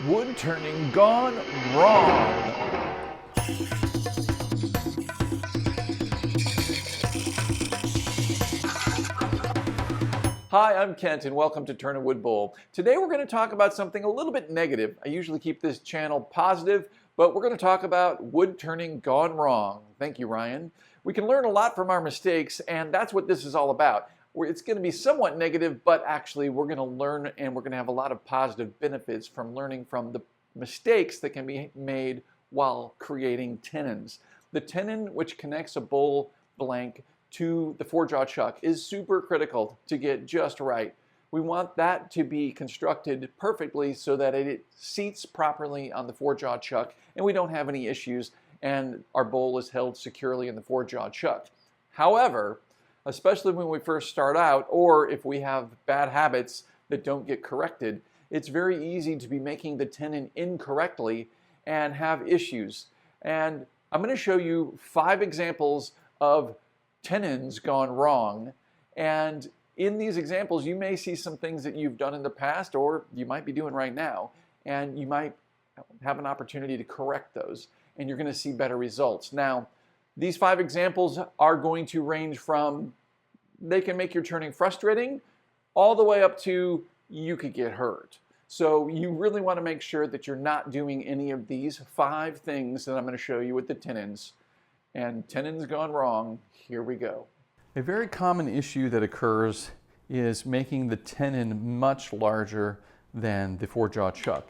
Wood turning gone wrong. Hi, I'm Kent and welcome to Turn a Wood Bowl. Today we're going to talk about something a little bit negative. I usually keep this channel positive, but we're going to talk about wood turning gone wrong. Thank you, Ryan. We can learn a lot from our mistakes, and that's what this is all about. It's going to be somewhat negative, but actually we're going to learn and we're going to have a lot of positive benefits from learning from the mistakes that can be made while creating tenons. The tenon, which connects a bowl blank to the four-jaw chuck, is super critical to get just right. We want that to be constructed perfectly so that it seats properly on the four-jaw chuck and we don't have any issues and our bowl is held securely in the four-jaw chuck. However, especially when we first start out, or if we have bad habits that don't get corrected, it's very easy to be making the tenon incorrectly and have issues. And I'm going to show you 5 examples of tenons gone wrong. And in these examples, you may see some things that you've done in the past, or you might be doing right now, and you might have an opportunity to correct those, and you're going to see better results. Now, these 5 examples are going to range from they can make your turning frustrating all the way up to you could get hurt. So you really want to make sure that you're not doing any of these 5 things that I'm going to show you with the tenons. And tenons gone wrong, here we go. A very common issue that occurs is making the tenon much larger than the four-jaw chuck.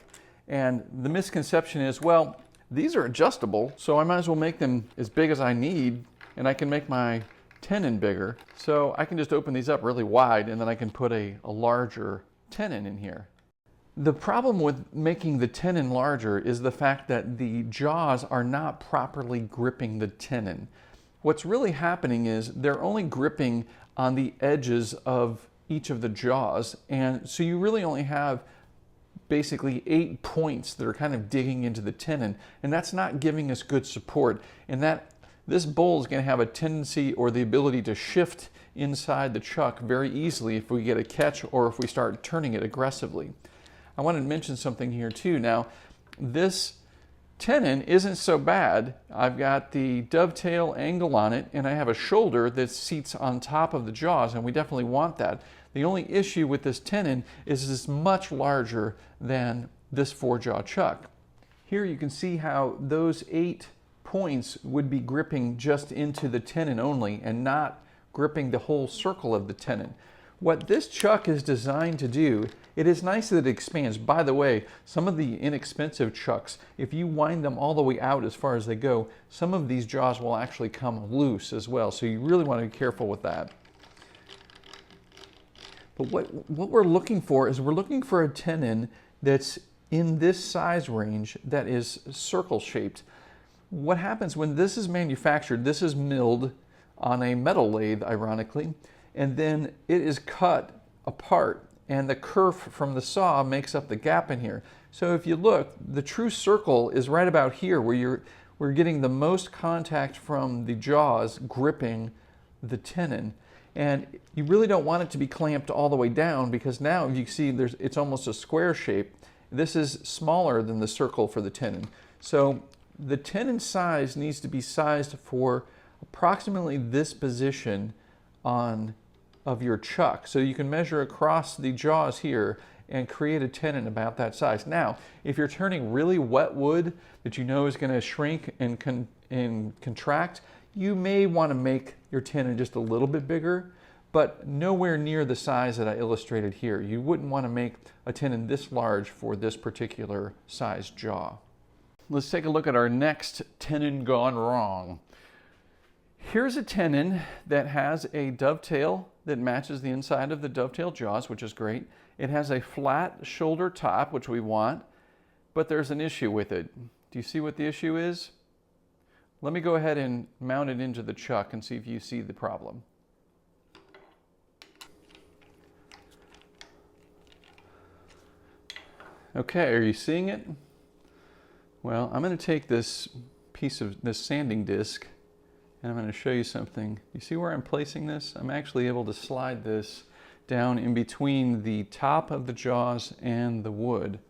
And the misconception is, well, these are adjustable, so I might as well make them as big as I need, and I can make my tenon bigger. So I can just open these up really wide, and then I can put a larger tenon in here. The problem with making the tenon larger is the fact that the jaws are not properly gripping the tenon. What's really happening is they're only gripping on the edges of each of the jaws, and so you really only have basically 8 points that are kind of digging into the tenon, and that's not giving us good support. And this bowl is going to have a tendency or the ability to shift inside the chuck very easily if we get a catch or if we start turning it aggressively. I wanted to mention something here too. Now, this tenon isn't so bad. I've got the dovetail angle on it, and I have a shoulder that seats on top of the jaws, and we definitely want that. The only issue with this tenon is it's much larger than this four-jaw chuck. Here you can see how those 8 points would be gripping just into the tenon only and not gripping the whole circle of the tenon. What this chuck is designed to do, it is nice that it expands. By the way, some of the inexpensive chucks, if you wind them all the way out as far as they go, some of these jaws will actually come loose as well. So you really want to be careful with that. But what we're looking for is we're looking for a tenon that's in this size range that is circle shaped. What happens when this is manufactured, this is milled on a metal lathe, ironically, and then it is cut apart, and the kerf from the saw makes up the gap in here. So if you look, the true circle is right about here where we're getting the most contact from the jaws gripping the tenon. And you really don't want it to be clamped all the way down, because now you see it's almost a square shape. This is smaller than the circle for the tenon. So the tenon size needs to be sized for approximately this position of your chuck. So you can measure across the jaws here and create a tenon about that size. Now, if you're turning really wet wood that you know is going to shrink and contract, you may want to make your tenon just a little bit bigger, but nowhere near the size that I illustrated here. You wouldn't want to make a tenon this large for this particular size jaw. Let's take a look at our next tenon gone wrong. Here's a tenon that has a dovetail that matches the inside of the dovetail jaws, which is great. It has a flat shoulder top, which we want, but there's an issue with it. Do you see what the issue is? Let me go ahead and mount it into the chuck and see if you see the problem. Okay, are you seeing it? Well, I'm going to take this piece of this sanding disc and I'm going to show you something. You see where I'm placing this? I'm actually able to slide this down in between the top of the jaws and the wood.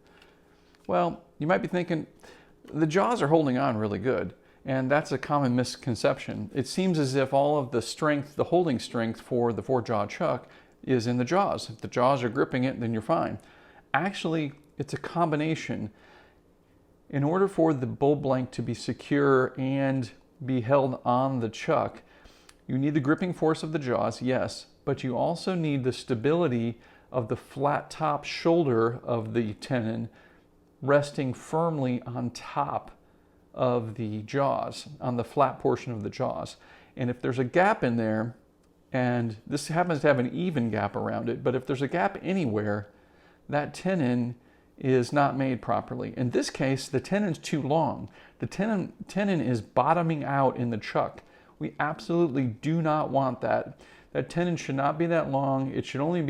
Well, you might be thinking, the jaws are holding on really good, and that's a common misconception. It seems as if all of the strength, the holding strength for the 4-jaw chuck is in the jaws. If the jaws are gripping it, then you're fine. Actually, it's a combination. In order for the bull blank to be secure and be held on the chuck, you need the gripping force of the jaws, yes, but you also need the stability of the flat top shoulder of the tenon resting firmly on top of the jaws, on the flat portion of the jaws. And if there's a gap in there, and this happens to have an even gap around it, but if there's a gap anywhere, that tenon is not made properly. In this case, the tenon's too long. The tenon is bottoming out in the chuck. We absolutely do not want that. That tenon should not be that long. It should only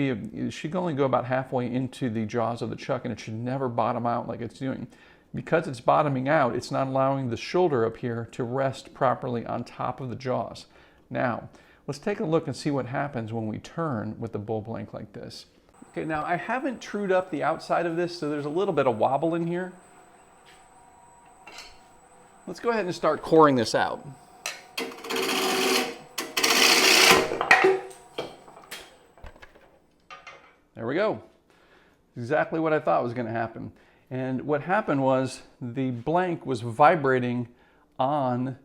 go about halfway into the jaws of the chuck, and it should never bottom out like it's doing. Because it's bottoming out, it's not allowing the shoulder up here to rest properly on top of the jaws. Now, let's take a look and see what happens when we turn with the bull blank like this. Okay, now I haven't trued up the outside of this, so there's a little bit of wobble in here. Let's go ahead and start coring this out. There we go. Exactly what I thought was going to happen. And what happened was the blank was vibrating on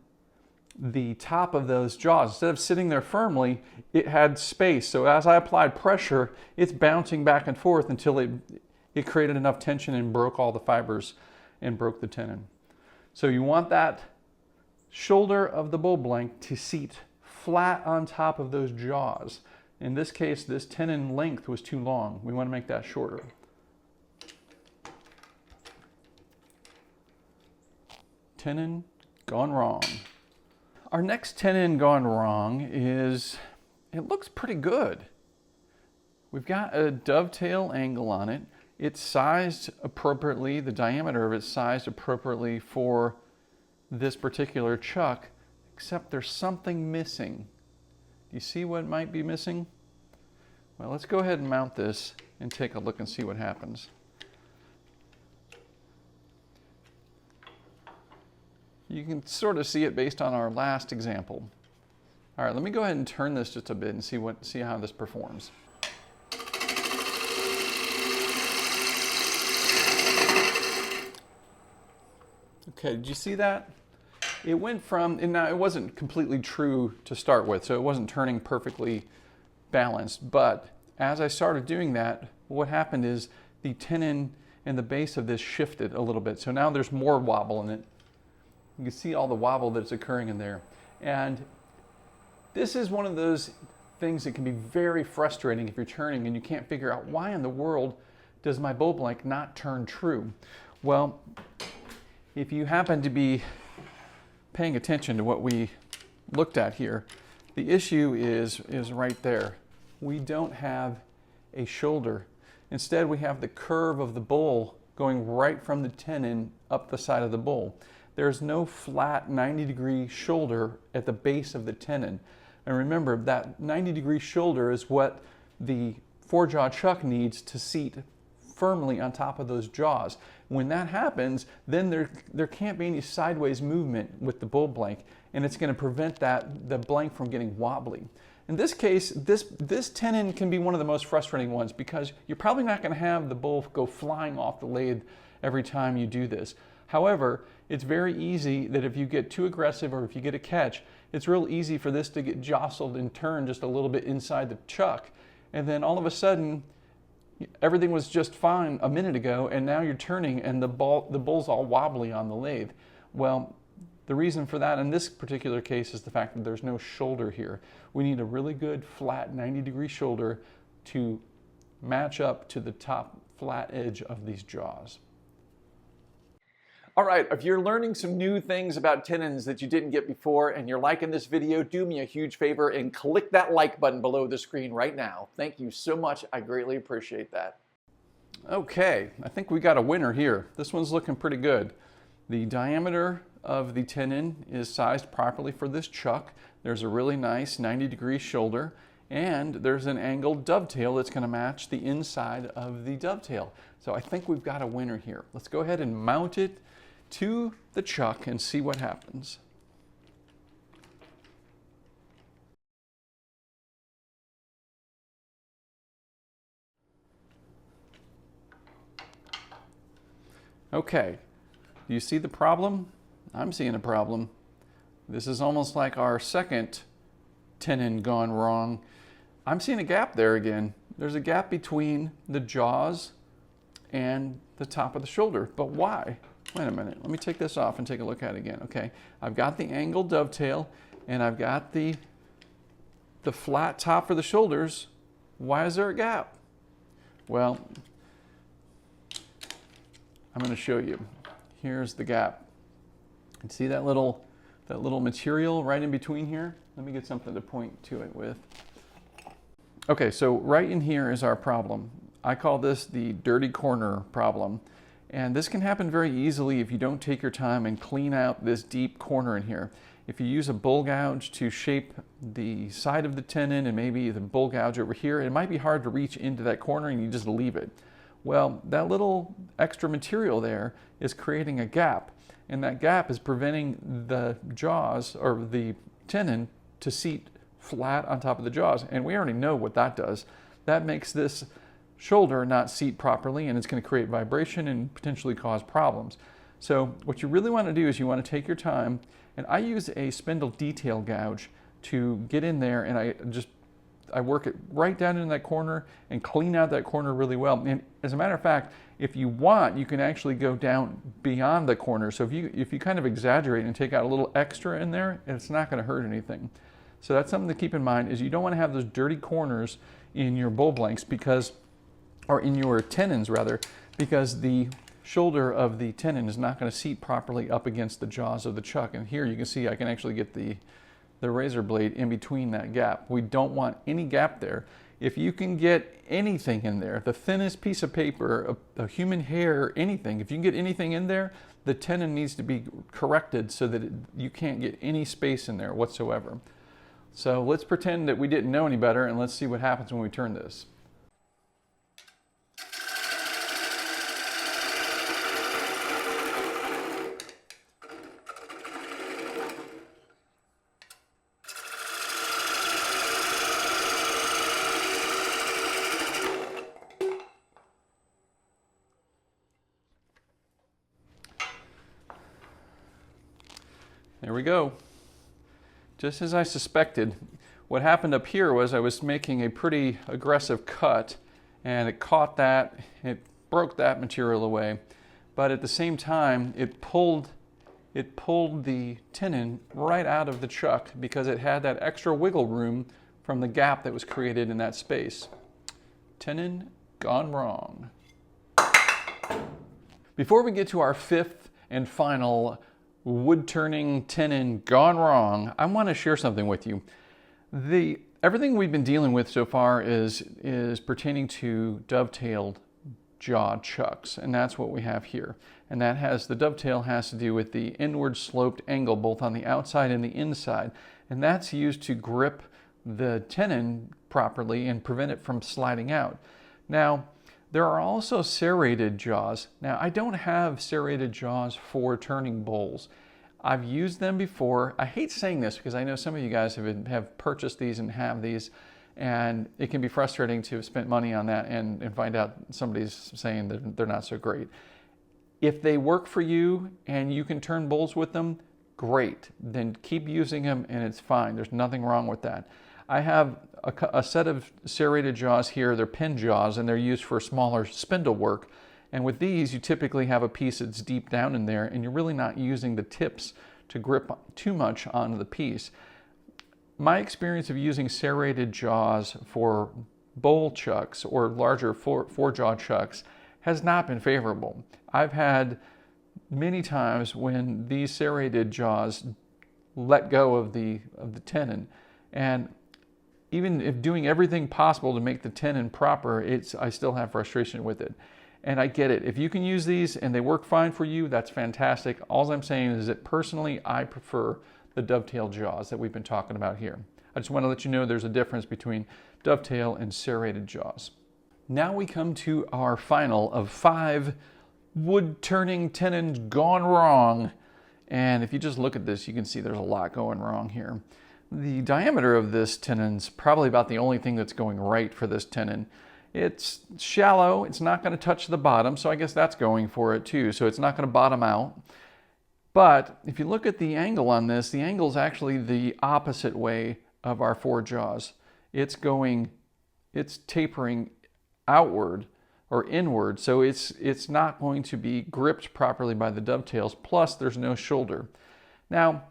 the top of those jaws. Instead of sitting there firmly, it had space. So as I applied pressure, it's bouncing back and forth until it created enough tension and broke all the fibers and broke the tenon. So you want that shoulder of the bull blank to seat flat on top of those jaws. In this case, this tenon length was too long. We want to make that shorter. Tenon gone wrong. Our next tenon gone wrong is, it looks pretty good. We've got a dovetail angle on it. It's sized appropriately, the diameter of it's sized appropriately for this particular chuck, except there's something missing. Do you see what might be missing? Well, let's go ahead and mount this and take a look and see what happens. You can sort of see it based on our last example. All right, let me go ahead and turn this just a bit and see how this performs. Okay, did you see that? It went from, and now it wasn't completely true to start with, so it wasn't turning perfectly balanced, but as I started doing that, what happened is the tenon and the base of this shifted a little bit. So now there's more wobble in it. You can see all the wobble that's occurring in there. And this is one of those things that can be very frustrating if you're turning and you can't figure out why in the world does my bull blank not turn true. Well, if you happen to be paying attention to what we looked at here, the issue is right there. We don't have a shoulder. Instead, we have the curve of the bull going right from the tenon up the side of the bull. There's no flat 90-degree shoulder at the base of the tenon. And remember, that 90-degree shoulder is what the 4-jaw chuck needs to seat firmly on top of those jaws. When that happens, then there can't be any sideways movement with the bull blank, and it's going to prevent the blank from getting wobbly. In this case, this tenon can be one of the most frustrating ones because you're probably not going to have the bull go flying off the lathe every time you do this. However, it's very easy that if you get too aggressive or if you get a catch, it's real easy for this to get jostled and turned just a little bit inside the chuck. And then all of a sudden, everything was just fine a minute ago, and now you're turning and the bull's all wobbly on the lathe. Well, the reason for that in this particular case is the fact that there's no shoulder here. We need a really good flat 90-degree shoulder to match up to the top flat edge of these jaws. All right, if you're learning some new things about tenons that you didn't get before and you're liking this video, do me a huge favor and click that like button below the screen right now. Thank you so much. I greatly appreciate that. Okay, I think we got a winner here. This one's looking pretty good. The diameter of the tenon is sized properly for this chuck. There's a really nice 90-degree shoulder, and there's an angled dovetail that's going to match the inside of the dovetail. So I think we've got a winner here. Let's go ahead and mount it to the chuck and see what happens. Okay, do you see the problem? I'm seeing a problem. This is almost like our second tenon gone wrong. I'm seeing a gap there again. There's a gap between the jaws and the top of the shoulder, but why? Wait a minute, let me take this off and take a look at it again. Okay, I've got the angled dovetail and I've got the flat top for the shoulders. Why is there a gap? Well, I'm going to show you. Here's the gap. And see that little material right in between here? Let me get something to point to it with. Okay, so right in here is our problem. I call this the dirty corner problem. And this can happen very easily if you don't take your time and clean out this deep corner in here. If you use a bull gouge to shape the side of the tenon and maybe the bull gouge over here, it might be hard to reach into that corner and you just leave it. Well, that little extra material there is creating a gap, and that gap is preventing the jaws or the tenon to seat flat on top of the jaws, and we already know what that does. That makes this shoulder not seat properly, and it's going to create vibration and potentially cause problems. So what you really want to do is you want to take your time, and I use a spindle detail gouge to get in there, and I work it right down in that corner and clean out that corner really well. And as a matter of fact, if you want, you can actually go down beyond the corner. So if you kind of exaggerate and take out a little extra in there, it's not going to hurt anything. So that's something to keep in mind, is you don't want to have those dirty corners in your bull blanks or in your tenons rather, because the shoulder of the tenon is not going to seat properly up against the jaws of the chuck. And here you can see I can actually get the razor blade in between that gap. We don't want any gap there. If you can get anything in there, the thinnest piece of paper, a human hair, anything, if you can get anything in there, the tenon needs to be corrected so that you can't get any space in there whatsoever. So let's pretend that we didn't know any better, and let's see what happens when we turn this. There we go. Just as I suspected. What happened up here was I was making a pretty aggressive cut, and it caught that, it broke that material away, but at the same time it pulled the tenon right out of the chuck because it had that extra wiggle room from the gap that was created in that space. Tenon gone wrong. Before we get to our fifth and final wood turning tenon gone wrong, I want to share something with you. Everything we've been dealing with so far is pertaining to dovetailed jaw chucks, and that's what we have here. And the dovetail has to do with the inward sloped angle both on the outside and the inside, and that's used to grip the tenon properly and prevent it from sliding out. Now, there are also serrated jaws. Now, I don't have serrated jaws for turning bowls. I've used them before. I hate saying this because I know some of you guys have purchased these and have these, and it can be frustrating to have spent money on that and find out somebody's saying that they're not so great. If they work for you and you can turn bowls with them, great. Then keep using them and it's fine. There's nothing wrong with that. I have a set of serrated jaws here. They're pin jaws and they're used for smaller spindle work. And with these, you typically have a piece that's deep down in there and you're really not using the tips to grip too much onto the piece. My experience of using serrated jaws for bowl chucks or larger four-jaw chucks has not been favorable. I've had many times when these serrated jaws let go of the tenon, and even if doing everything possible to make the tenon proper, I still have frustration with it. And I get it. If you can use these and they work fine for you, that's fantastic. All I'm saying is that personally, I prefer the dovetail jaws that we've been talking about here. I just want to let you know there's a difference between dovetail and serrated jaws. Now we come to our final of 5 wood turning tenons gone wrong. And if you just look at this, you can see there's a lot going wrong here. The diameter of this tenon's probably about the only thing that's going right for this tenon. It's shallow, it's not going to touch the bottom, so I guess that's going for it too, so it's not going to bottom out. But if you look at the angle on this, the angle is actually the opposite way of our 4 jaws. It's tapering outward or inward, so it's not going to be gripped properly by the dovetails, plus there's no shoulder. Now,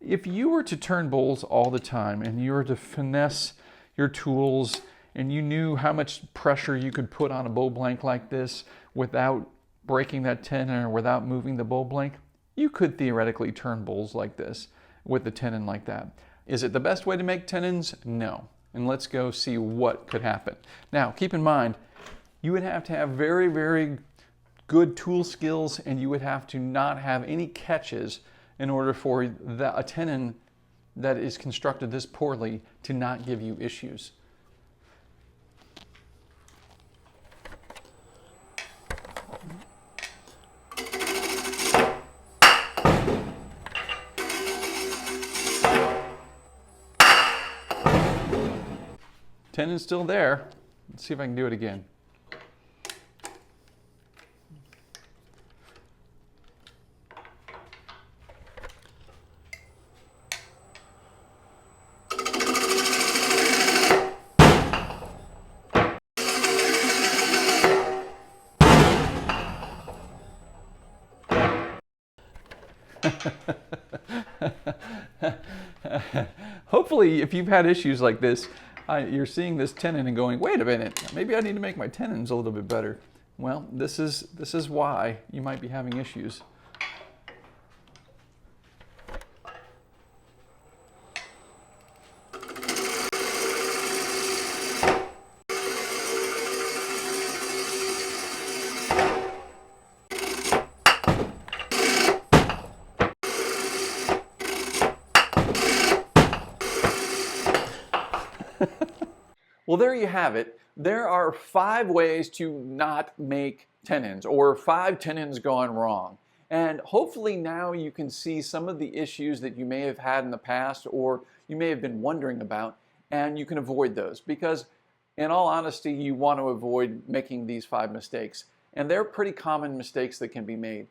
if you were to turn bowls all the time and you were to finesse your tools and you knew how much pressure you could put on a bowl blank like this without breaking that tenon or without moving the bowl blank, you could theoretically turn bowls like this with the tenon like that. Is it the best way to make tenons? No. And let's go see what could happen. Now, keep in mind, you would have to have very, very good tool skills, and you would have to not have any catches in order for a tenon that is constructed this poorly to not give you issues. Tenon's still there. Let's see if I can do it again. Hopefully, if you've had issues like this, you're seeing this tenon and going, wait a minute, maybe I need to make my tenons a little bit better. Well, this is why you might be having issues. Well, there you have it. There are 5 ways to not make tenons, or 5 tenons gone wrong. And hopefully now you can see some of the issues that you may have had in the past or you may have been wondering about, and you can avoid those, because in all honesty, you want to avoid making these 5 mistakes. And they're pretty common mistakes that can be made.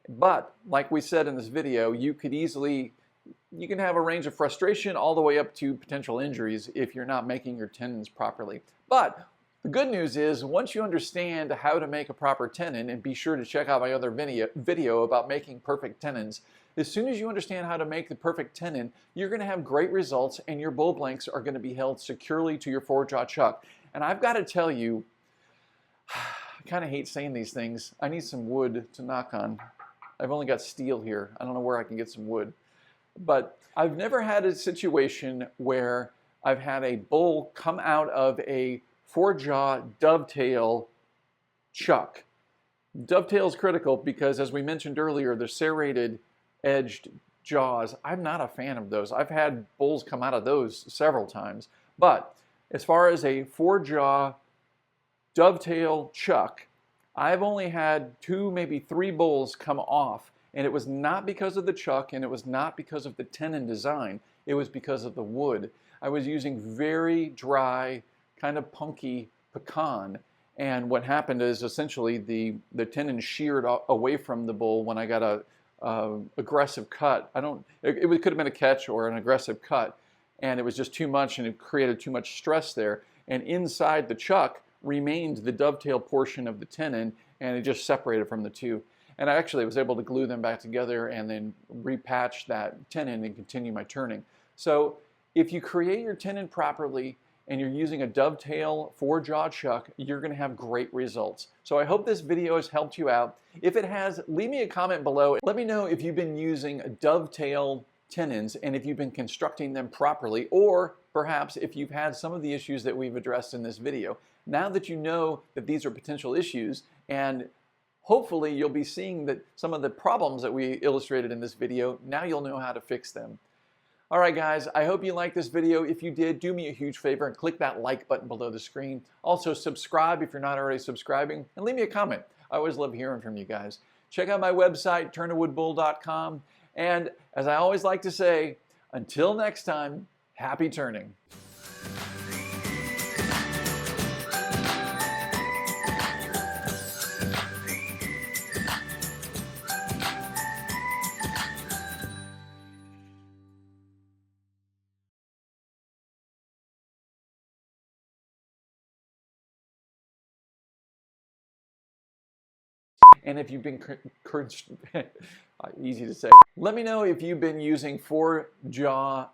But like we said in this video, you can have a range of frustration all the way up to potential injuries if you're not making your tenons properly. But the good news is, once you understand how to make a proper tenon, and be sure to check out my other video about making perfect tenons, as soon as you understand how to make the perfect tenon, you're going to have great results, and your bowl blanks are going to be held securely to your 4-jaw chuck. And I've got to tell you, I kind of hate saying these things. I need some wood to knock on. I've only got steel here. I don't know where I can get some wood. But I've never had a situation where I've had a bowl come out of a 4-jaw dovetail chuck. Dovetail is critical because, as we mentioned earlier, the serrated edged jaws, I'm not a fan of those. I've had bowls come out of those several times. But as far as a 4-jaw dovetail chuck, I've only had 2, maybe 3 bowls come off. And it was not because of the chuck, and it was not because of the tenon design. It was because of the wood. I was using very dry, kind of punky pecan. And what happened is essentially the tenon sheared away from the bowl when I got a aggressive cut. It could have been a catch or an aggressive cut. And it was just too much, and it created too much stress there. And inside the chuck remained the dovetail portion of the tenon, and it just separated from the two. And I actually was able to glue them back together and then repatch that tenon and continue my turning. So if you create your tenon properly and you're using a dovetail 4-jaw chuck, you're going to have great results. So I hope this video has helped you out. If it has, leave me a comment below. Let me know if you've been using dovetail tenons and if you've been constructing them properly, or perhaps if you've had some of the issues that we've addressed in this video. Now that you know that these are potential issues, and hopefully you'll be seeing that some of the problems that we illustrated in this video, now you'll know how to fix them. All right, guys, I hope you liked this video. If you did, do me a huge favor and click that like button below the screen. Also, subscribe if you're not already subscribing, and leave me a comment. I always love hearing from you guys. Check out my website, turnawoodbull.com. And as I always like to say, until next time, happy turning. And if you've been easy to say. Let me know if you've been using 4-jaw